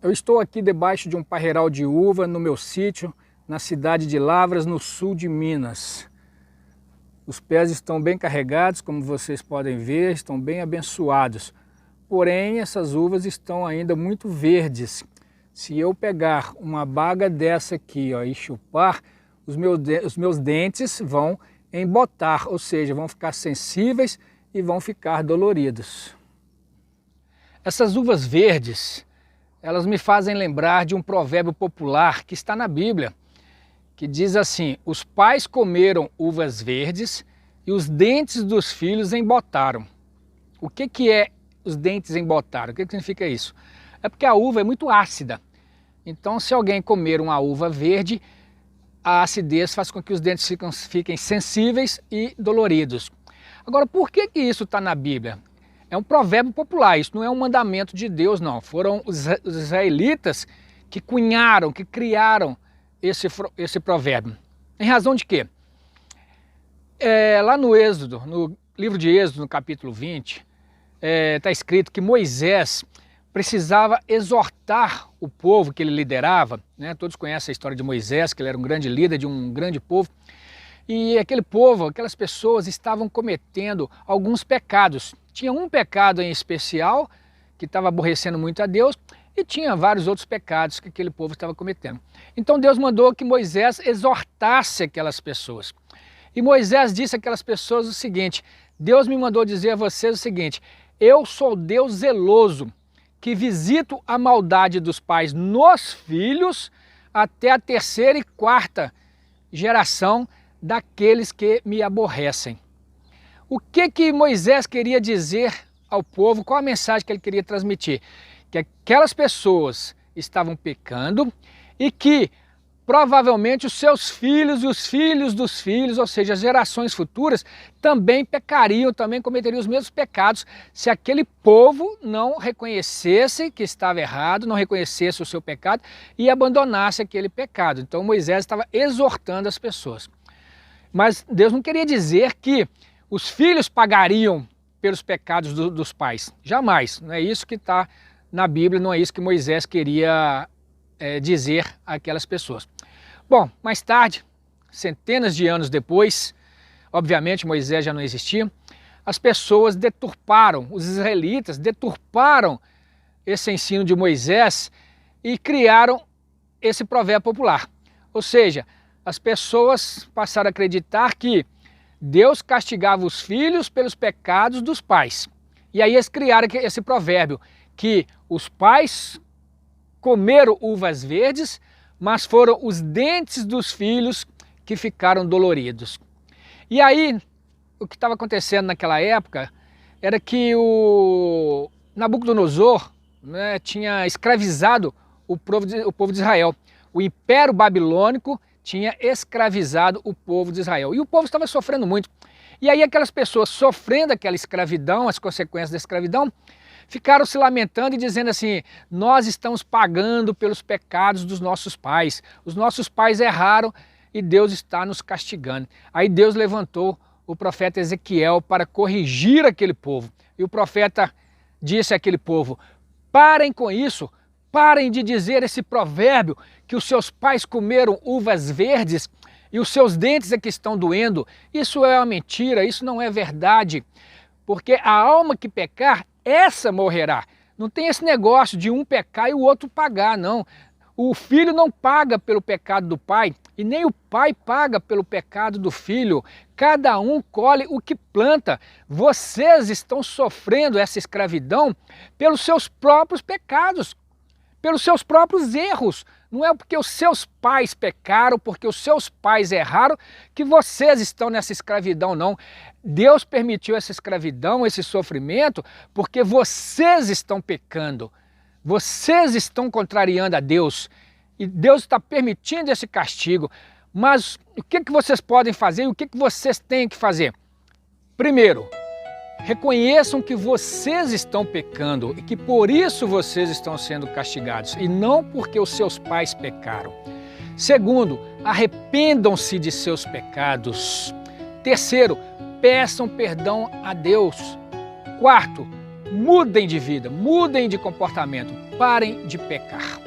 Eu estou aqui debaixo de um parreiral de uva no meu sítio, na cidade de Lavras, no sul de Minas. Os pés estão bem carregados, como vocês podem ver, estão bem abençoados. Porém, essas uvas estão ainda muito verdes. Se eu pegar uma baga dessa aqui, ó, e chupar, os meus dentes vão embotar, ou seja, vão ficar sensíveis e vão ficar doloridos. Essas uvas verdes, elas me fazem lembrar de um provérbio popular que está na Bíblia, que diz assim: os pais comeram uvas verdes e os dentes dos filhos embotaram. O que é os dentes embotaram? O que significa isso? É porque a uva é muito ácida. Então, se alguém comer uma uva verde, a acidez faz com que os dentes fiquem sensíveis e doloridos. Agora, por que isso está na Bíblia? É um provérbio popular, isso não é um mandamento de Deus, não. Foram os israelitas que cunharam, que criaram esse provérbio. Em razão de quê? Lá no Êxodo, no livro de Êxodo, no capítulo 20, está escrito que Moisés precisava exortar o povo que ele liderava, né? Todos conhecem a história de Moisés, que ele era um grande líder de um grande povo. E aquele povo, aquelas pessoas estavam cometendo alguns pecados. Tinha um pecado em especial, que estava aborrecendo muito a Deus, e tinha vários outros pecados que aquele povo estava cometendo. Então Deus mandou que Moisés exortasse aquelas pessoas. E Moisés disse àquelas pessoas o seguinte: Deus me mandou dizer a vocês o seguinte: eu sou Deus zeloso, que visito a maldade dos pais nos filhos até a terceira e quarta geração daqueles que me aborrecem. O que Moisés queria dizer ao povo? Qual a mensagem que ele queria transmitir? Que aquelas pessoas estavam pecando e que provavelmente os seus filhos e os filhos dos filhos, ou seja, as gerações futuras, também pecariam, também cometeriam os mesmos pecados se aquele povo não reconhecesse que estava errado, não reconhecesse o seu pecado e abandonasse aquele pecado. Então Moisés estava exortando as pessoas. Mas Deus não queria dizer que os filhos pagariam pelos pecados dos pais. Jamais. Não é isso que está na Bíblia, não é isso que Moisés queria dizer àquelas pessoas. Bom, mais tarde, centenas de anos depois, obviamente Moisés já não existia, as pessoas deturparam, os israelitas deturparam esse ensino de Moisés e criaram esse provérbio popular. Ou seja, as pessoas passaram a acreditar que Deus castigava os filhos pelos pecados dos pais. E aí eles criaram esse provérbio, que os pais comeram uvas verdes, mas foram os dentes dos filhos que ficaram doloridos. E aí, o que estava acontecendo naquela época era que o Nabucodonosor, né, tinha escravizado o povo de Israel. O Império Babilônico tinha escravizado o povo de Israel. E o povo estava sofrendo muito. E aí aquelas pessoas sofrendo aquela escravidão, as consequências da escravidão, ficaram se lamentando e dizendo assim: nós estamos pagando pelos pecados dos nossos pais. Os nossos pais erraram e Deus está nos castigando. Aí Deus levantou o profeta Ezequiel para corrigir aquele povo. E o profeta disse àquele povo: parem com isso, parem de dizer esse provérbio que os seus pais comeram uvas verdes e os seus dentes é que estão doendo. Isso é uma mentira, isso não é verdade. Porque a alma que pecar, essa morrerá. Não tem esse negócio de um pecar e o outro pagar, não. O filho não paga pelo pecado do pai e nem o pai paga pelo pecado do filho. Cada um colhe o que planta. Vocês estão sofrendo essa escravidão pelos seus próprios pecados, pelos seus próprios erros. Não é porque os seus pais pecaram, porque os seus pais erraram, que vocês estão nessa escravidão, não. Deus permitiu essa escravidão, esse sofrimento, porque vocês estão pecando. Vocês estão contrariando a Deus. E Deus está permitindo esse castigo. Mas o que vocês podem fazer e o que vocês têm que fazer? Primeiro, reconheçam que vocês estão pecando e que por isso vocês estão sendo castigados e não porque os seus pais pecaram. Segundo, arrependam-se de seus pecados. Terceiro, peçam perdão a Deus. Quarto, Mudem de vida, mudem de comportamento, parem de pecar.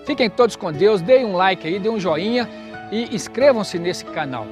Fiquem todos com Deus, deem um like aí, deem um joinha e inscrevam-se nesse canal.